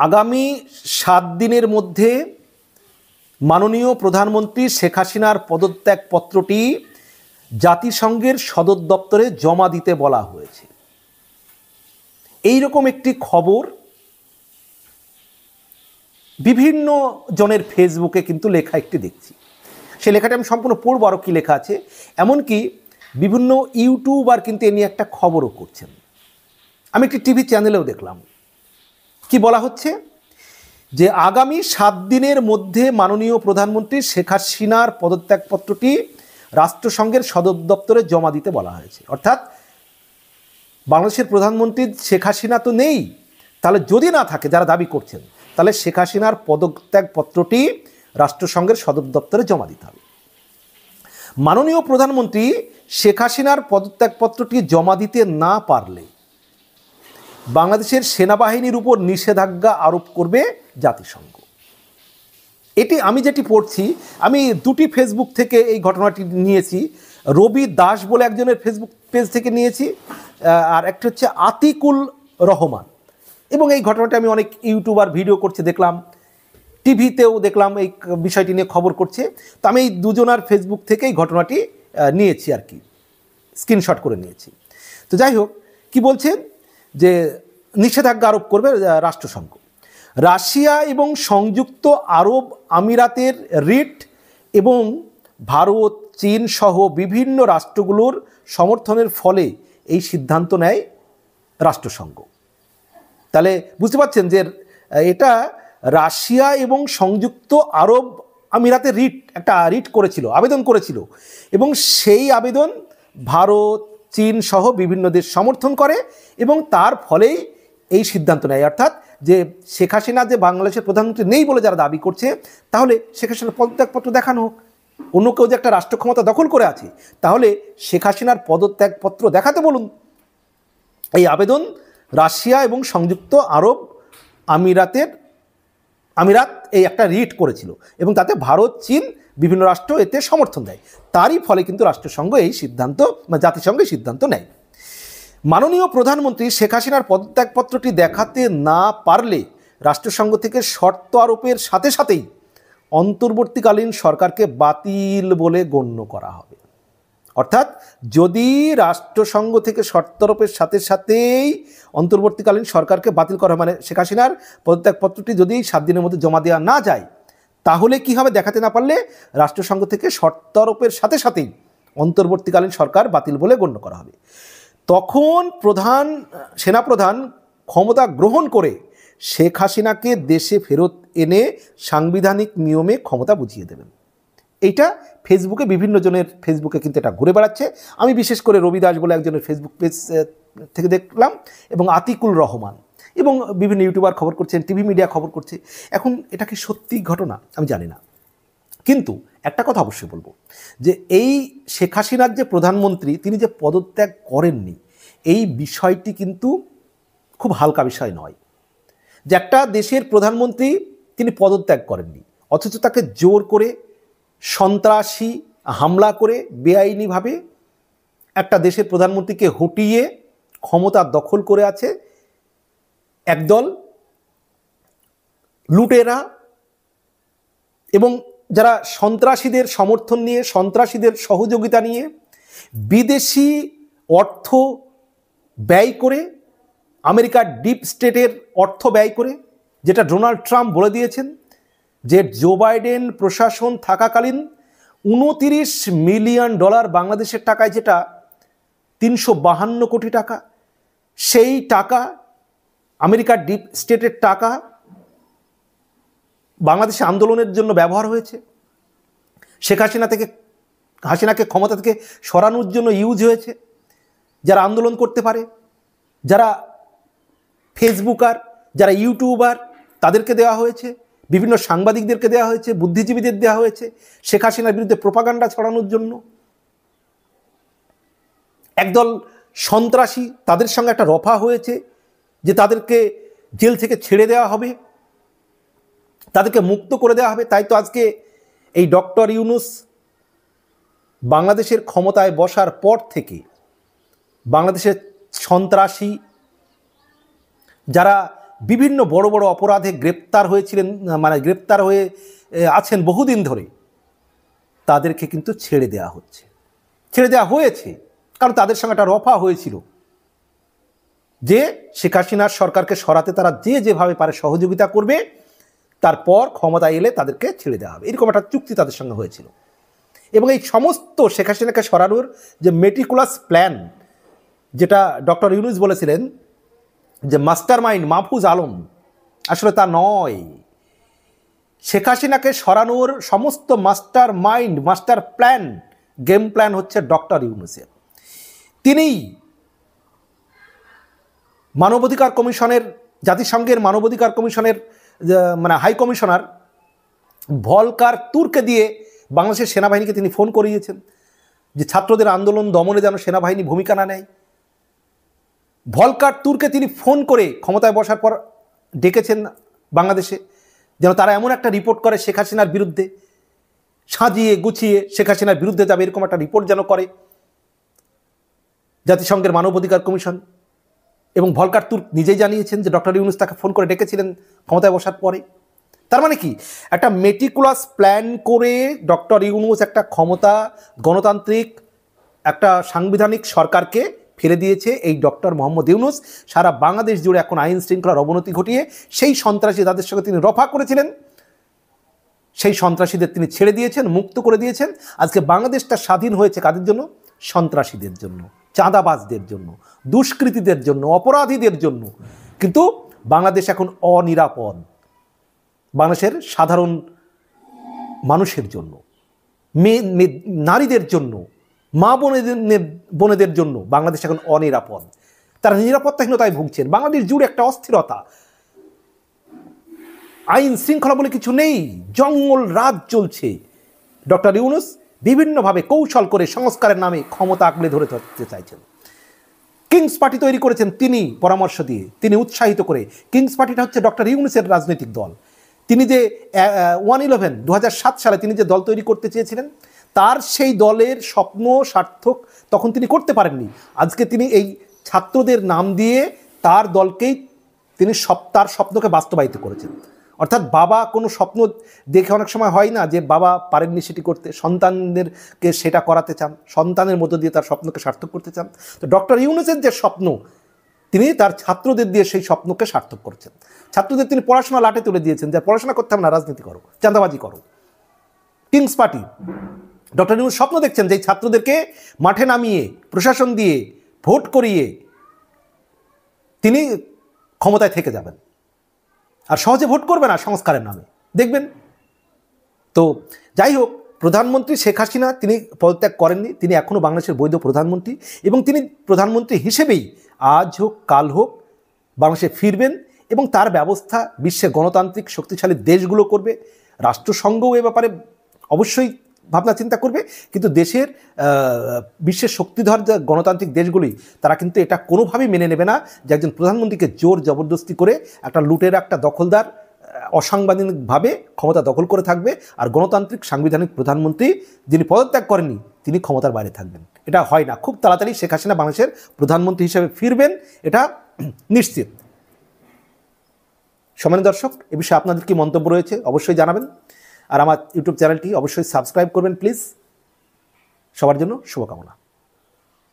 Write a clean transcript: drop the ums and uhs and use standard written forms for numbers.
আগামী 7 দিনের মধ্যে মাননীয় প্রধানমন্ত্রী শেখ হাসিনার পদত্যাগপত্রটি জাতিসংঘের সদর দপ্তরে জমা দিতে বলা হয়েছে। এই রকম একটি খবর বিভিন্ন জনের ফেসবুকে কিন্তু লেখা একটি দেখছি। সেই লেখাটা আমি সম্পূর্ণ পড়ব, আরও কী লেখা আছে। এমনকি বিভিন্ন ইউটিউবার কিন্তু এ নিয়ে একটা খবরও করছেন। আমি একটি টিভি চ্যানেলেও দেখলাম কি বলা হচ্ছে যে আগামী 7 দিনের মধ্যে মাননীয় প্রধানমন্ত্রী শেখ হাসিনার পদত্যাগপত্রটি রাষ্ট্রসংঘের সদর দপ্তরে জমা দিতে বলা হয়েছে। অর্থাৎ বাংলাদেশের প্রধানমন্ত্রী শেখ হাসিনা তো নেই, তাহলে যদি না থাকে যারা দাবি করছেন, তাহলে শেখ হাসিনার পদত্যাগপত্রটি রাষ্ট্রসংঘের সদর দপ্তরে জমা দিতে হবে। মাননীয় প্রধানমন্ত্রী শেখ হাসিনার পদত্যাগপত্রটি জমা দিতে না পারলে বাংলাদেশের সেনাবাহিনীর উপর নিষেধাজ্ঞা আরোপ করবে জাতিসংঘ। এটি আমি যেটি পড়ছি, আমি দুটি ফেসবুক থেকে এই ঘটনাটি নিয়েছি। রবি দাস বলে একজনের ফেসবুক পেজ থেকে নিয়েছি, আর একটা হচ্ছে আতিকুল রহমান। এবং এই ঘটনাটি আমি অনেক ইউটিউবার ভিডিও করছে দেখলাম, টিভিতেও দেখলাম এই বিষয়টি নিয়ে খবর করছে। তো আমি এই দুজনার ফেসবুক থেকে এই ঘটনাটি নিয়েছি আর কি, স্ক্রিনশট করে নিয়েছি। তো যাই হোক, কি বলছেন যে নিষেধাজ্ঞা আরোপ করবে রাষ্ট্রসংঘ। রাশিয়া এবং সংযুক্ত আরব আমিরাতের রিট এবং ভারত, চীন সহ বিভিন্ন রাষ্ট্রগুলোর সমর্থনের ফলে এই সিদ্ধান্ত নেয় রাষ্ট্রসংঘ। তাহলে বুঝতে পারছেন যে এটা রাশিয়া এবং সংযুক্ত আরব আমিরাতের একটা রিট করেছিল, আবেদন করেছিল, এবং সেই আবেদন ভারত, চীন সহ বিভিন্ন দেশ সমর্থন করে এবং তার ফলেই এই সিদ্ধান্ত নেয়। অর্থাৎ যে শেখ হাসিনা যে বাংলাদেশের প্রধানমন্ত্রী নেই বলে যারা দাবি করছে, তাহলে শেখ হাসিনার পদত্যাগপত্র দেখানো হোক। অন্য কেউ যে একটা রাষ্ট্র ক্ষমতা দখল করে আছে, তাহলে শেখ হাসিনার পদত্যাগপত্র দেখাতে বলুন। এই আবেদন রাশিয়া এবং সংযুক্ত আরব আমিরাত এই একটা রিট করেছিল এবং তাতে ভারত, চীন বিভিন্ন রাষ্ট্র এতে সমর্থন দেয়। তারই ফলে কিন্তু রাষ্ট্রসংঘ এই সিদ্ধান্ত বা জাতিসংঘ সিদ্ধান্ত নেয়। মাননীয় প্রধানমন্ত্রী শেখ হাসিনার পদত্যাগপত্রটি দেখাতে না পারলে রাষ্ট্রসংঘ থেকে শর্ত আরোপের সাথে সাথেই অন্তর্বর্তীকালীন সরকারকে বাতিল বলে গণ্য করা হবে। অর্থাৎ যদি রাষ্ট্রসংঘ থেকে শর্ত আরোপের সাথে সাথেই অন্তর্বর্তীকালীন সরকারকে বাতিল করা, মানে শেখ হাসিনার পদত্যাগপত্রটি যদি 7 দিনের মধ্যে জমা দেওয়া না যায়, তাহলে কি হবে? দেখাতে না পারলে রাষ্ট্রসংঘ থেকে শর্ত আরোপের সাথে সাথেই অন্তর্বর্তীকালীন সরকার বাতিল বলে গণ্য করা হবে। তখন সেনাপ্রধান ক্ষমতা গ্রহণ করে শেখ হাসিনাকে দেশে ফেরত এনে সাংবিধানিক নিয়মে ক্ষমতা বুঝিয়ে দেবেন। এইটা ফেসবুকে বিভিন্ন জনের ফেসবুকে কিন্তু এটা ঘুরে বেড়াচ্ছে। আমি বিশেষ করে রবি দাস বলে একজনের ফেসবুক পেজ থেকে দেখলাম, এবং আতিকুল রহমান এবং বিভিন্ন ইউটিউবার খবর করছেন, টিভি মিডিয়া খবর করছে। এখন এটা কি সত্যি ঘটনা আমি জানি না, কিন্তু একটা কথা অবশ্যই বলবো যে এই শেখ হাসিনার যে প্রধানমন্ত্রী, তিনি যে পদত্যাগ করেননি, এই বিষয়টি কিন্তু খুব হালকা বিষয় নয়। যে একটা দেশের প্রধানমন্ত্রী তিনি পদত্যাগ করেননি, অথচ তাকে জোর করে সন্ত্রাসী হামলা করে বেআইনিভাবে একটা দেশের প্রধানমন্ত্রীকে হটিয়ে ক্ষমতা দখল করে আছে একদল লুটেরা, এবং যারা সন্ত্রাসীদের সমর্থন নিয়ে, সন্ত্রাসীদের সহযোগিতা নিয়ে বিদেশি অর্থ ব্যয় করে, আমেরিকার ডিপ স্টেটের অর্থ ব্যয় করে, যেটা ডোনাল্ড ট্রাম্প বলে দিয়েছেন যে জো বাইডেন প্রশাসন থাকাকালীন $29 মিলিয়ন বাংলাদেশের টাকায়, যেটা 352 কোটি টাকা, সেই টাকা আমেরিকার ডিপ স্টেটের টাকা বাংলাদেশে আন্দোলনের জন্য ব্যবহার হয়েছে। শেখ হাসিনাকে ক্ষমতা থেকে সরানোর জন্য ইউজ হয়েছে। যারা আন্দোলন করতে পারে, যারা ফেসবুকার, যারা ইউটিউবার, তাদেরকে দেওয়া হয়েছে, বিভিন্ন সাংবাদিকদেরকে দেওয়া হয়েছে, বুদ্ধিজীবীদের দেওয়া হয়েছে শেখ হাসিনার বিরুদ্ধে প্রোপাগান্ডা ছড়ানোর জন্য। একদল সন্ত্রাসী, তাদের সঙ্গে একটা রফা হয়েছে যে তাদেরকে জেল থেকে ছেড়ে দেওয়া হবে, তাদেরকে মুক্ত করে দেওয়া হবে। তাই তো আজকে এই ডক্টর ইউনূস বাংলাদেশের ক্ষমতায় বসার পর থেকে বাংলাদেশের সন্ত্রাসী, যারা বিভিন্ন বড় বড় অপরাধে গ্রেপ্তার হয়েছিলেন, মানে গ্রেপ্তার হয়ে আছেন বহুদিন ধরে, তাদেরকে কিন্তু ছেড়ে দেওয়া হচ্ছে, ছেড়ে দেওয়া হয়েছে। কারণ তাদের সঙ্গে একটা রফা হয়েছিল যে শেখ হাসিনার সরকারকে সরাতে তারা যে যেভাবে পারে সহযোগিতা করবে, তারপর ক্ষমতা এলে তাদেরকে ছেড়ে দেওয়া হবে, এরকম একটা চুক্তি তাদের সঙ্গে হয়েছিল। এবং এই সমস্ত শেখ হাসিনাকে সরানোর যে মেটিকুলাস প্ল্যান, যেটা ডক্টর ইউনূস বলেছিলেন যে মাস্টার মাইন্ড মাহফুজ আলম, আসলে তা নয়। শেখ হাসিনাকে সরানোর সমস্ত master mind, master plan, game plan হচ্ছে ডক্টর ইউনূসের। তিনিই মানবাধিকার কমিশনের, জাতিসংঘের মানবাধিকার কমিশনের মানে হাই কমিশনার ভলকার তুরকে দিয়ে বাংলাদেশের সেনাবাহিনীকে তিনি ফোন করিয়েছেন যে ছাত্রদের আন্দোলন দমনে যেন সেনাবাহিনী ভূমিকা না নেয়। ভলকার তুরকে তিনি ফোন করে ক্ষমতায় বসার পর ডেকেছেন বাংলাদেশে, যেন তারা এমন একটা রিপোর্ট করে শেখ হাসিনার বিরুদ্ধে, সাজিয়ে গুছিয়ে শেখ হাসিনার বিরুদ্ধে যাবে এরকম একটা রিপোর্ট যেন করে জাতিসংঘের মানবাধিকার কমিশন। এবং ভলকার তুর্ক নিজেই জানিয়েছেন যে ডক্টর ইউনূস তাকে ফোন করে ডেকেছিলেন ক্ষমতায় বসার পরে। তার মানে কি, একটা মেটিকুলাস প্ল্যান করে ডক্টর ইউনূস একটা ক্ষমতা, গণতান্ত্রিক একটা সাংবিধানিক সরকারকে ফেলে দিয়েছে এই ডক্টর মোহাম্মদ ইউনূস। সারা বাংলাদেশ জুড়ে এখন আইন শৃঙ্খলার অবনতি ঘটিয়ে সেই সন্ত্রাসী, যাদের সঙ্গে তিনি রফা করেছিলেন, সেই সন্ত্রাসীদের তিনি ছেড়ে দিয়েছেন, মুক্ত করে দিয়েছেন। আজকে বাংলাদেশটা স্বাধীন হয়েছে কাদের জন্য? সন্ত্রাসীদের জন্য, চাঁদাবাজদের জন্য, দুষ্কৃতীদের জন্য, অপরাধীদের জন্য। কিন্তু বাংলাদেশ এখন অনিরাপদ। বাংলাদেশের সাধারণ মানুষের জন্য, নারীদের জন্য, মা বোনেদের জন্য বাংলাদেশ এখন অনিরাপদ। তারা নিরাপত্তাহীনতায় ভুগছেন। বাংলাদেশ জুড়ে একটা অস্থিরতা, আইন শৃঙ্খলা বলে কিছু নেই, জঙ্গল রাজ চলছে। ডক্টর ইউনূস বিভিন্নভাবে কৌশল করে সংস্কারের নামে ক্ষমতা আঁকড়ে ধরে থাকতে চাইছেন। কিংস পার্টি তৈরি করেছেন তিনি পরামর্শ দিয়ে, তিনি উৎসাহিত করে। কিংস পার্টিটা হচ্ছে ডক্টর ইউনূসের রাজনৈতিক দল। তিনি যে 2007 সালে তিনি যে দল তৈরি করতে চেয়েছিলেন, তার সেই দলের স্বপ্ন সার্থক তখন তিনি করতে পারেননি। আজকে তিনি এই ছাত্রদের নাম দিয়ে তার দলকেই তিনি তার স্বপ্নকে বাস্তবায়িত করেছেন। অর্থাৎ বাবা কোনো স্বপ্ন দেখে অনেক সময় হয় না যে বাবা পারেননি সেটি করতে, সন্তানদেরকে সেটা করাতে চান, সন্তানের মধ্য দিয়ে তার স্বপ্নকে সার্থক করতে চান। তো ডক্টর ইউনূসের যে স্বপ্ন, তিনি তার ছাত্রদের দিয়ে সেই স্বপ্নকে সার্থক করছেন। ছাত্রদের তিনি পড়াশোনা লাটে তুলে দিয়েছেন, যে পড়াশোনা করতে হবে না, রাজনীতি করো, চাঁদাবাজি করো। কিংস পার্টি, ডক্টর ইউনূস স্বপ্ন দেখছেন যে ছাত্রদেরকে মাঠে নামিয়ে, প্রশাসন দিয়ে, ভোট করিয়ে তিনি ক্ষমতায় থেকে যাবেন। আর সহজে ভোট করবে না সংস্কারের নামে, দেখবেন। তো যাই হোক, প্রধানমন্ত্রী শেখ হাসিনা তিনি পদত্যাগ করেননি, তিনি এখনও বাংলাদেশের বৈধ প্রধানমন্ত্রী, এবং তিনি প্রধানমন্ত্রী হিসেবেই আজ হোক কাল হোক বাংলাদেশে ফিরবেন এবং তার ব্যবস্থা বিশ্বের গণতান্ত্রিক শক্তিশালী দেশগুলো করবে। রাষ্ট্রসংঘও এ ব্যাপারে অবশ্যই ভাবনা চিন্তা করবে, কিন্তু দেশের বিশ্বের শক্তিধর যে গণতান্ত্রিক দেশগুলি, তারা কিন্তু এটা কোনোভাবেই মেনে নেবে না যে একজন প্রধানমন্ত্রীকে জোর জবরদস্তি করে একটা লুটের, একটা দখলদার অসাংবিধানিকভাবে ক্ষমতা দখল করে থাকবে, আর গণতান্ত্রিক সাংবিধানিক প্রধানমন্ত্রী যিনি পদত্যাগ করেননি তিনি ক্ষমতার বাইরে থাকবেন। এটা হয় না। খুব তাড়াতাড়ি শেখ হাসিনা বাংলাদেশের প্রধানমন্ত্রী হিসেবে ফিরবেন, এটা নিশ্চিত। সম্মানিত দর্শক, এ বিষয়ে আপনাদের কি মন্তব্য রয়েছে অবশ্যই জানাবেন, আর আমার ইউটিউব চ্যানেলটি অবশ্যই সাবস্ক্রাইব করবেন প্লিজ। সবার জন্য শুভকামনা।